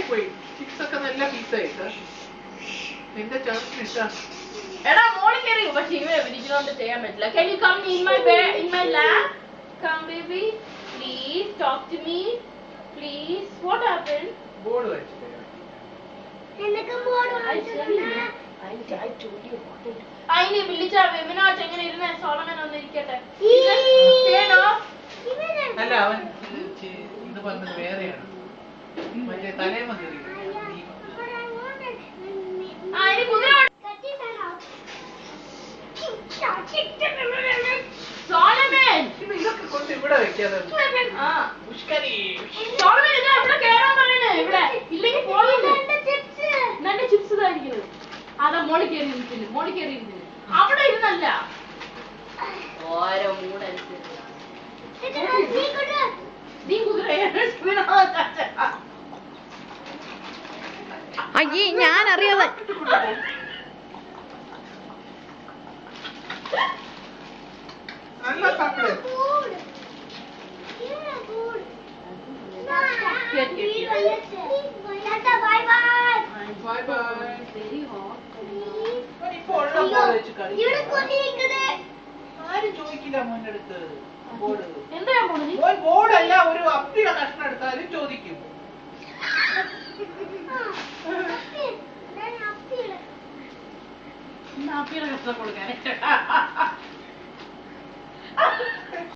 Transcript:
പോയി. ചിപ്സ് ഒക്കെ നല്ല പീസായിട്ട്. നിന്റെ ചേർന്ന് ഇഷ്ടം. എടാ മോളിൽ കയറി. പക്ഷെ ഇവരെ വിളിക്കുന്നോണ്ട് ചെയ്യാൻ പറ്റില്ല. Can you come in my bed, in my lap? Come baby. Please talk to me. Please. What happened? Board വെച്ചിട്ട്. I told you what to do. അതിന് വിളിച്ച വിമനാച്ച് എങ്ങനെ ഇരുന്ന സോളമൻ ഒന്ന് ഇരിക്കട്ടെ. അല്ല അവൻ ഇത് പറഞ്ഞത് വേറെയാണ്. മറ്റേ തലേമ കയറി. സോളമൻ ഇതൊക്കെ കൊണ്ട് ഇവിടെ വെക്കാതെ. സോളമൻ ഇതാ ഇവിടെ കേറാൻ പറയണേ. ഇവിടെ ഇല്ലെങ്കിൽ പോയില്ലേ. നല്ല ചിപ്സ് ഇതായിരിക്കുന്നത്. അതാ മോളി കയറി ഇരിക്കുന്നു. മോളി കയറി ഇരിക്കുന്നു. അവിടെ ഇരുന്നല്ല ഓരോ മൂടനുസരിച്ച് നീ കുതിരയാണ്. അയ്യേ ഞാൻ അറിയാതെ നല്ല തമിഴ്. Bye bye. ഇപ്പൊ ഉള്ള ബോർഡ് വെച്ച് കളി. ആരും ചോദിക്കില്ല മോന്റെ അടുത്ത്. ബോർഡ് എന്താ പോണത്? ബോർഡല്ല, ഒരു അപ്പിയുടെ കഷ്ണം എടുത്താലും ചോദിക്കും. അപ്പിയുടെ കഷ്ണം കൊടുക്കാൻ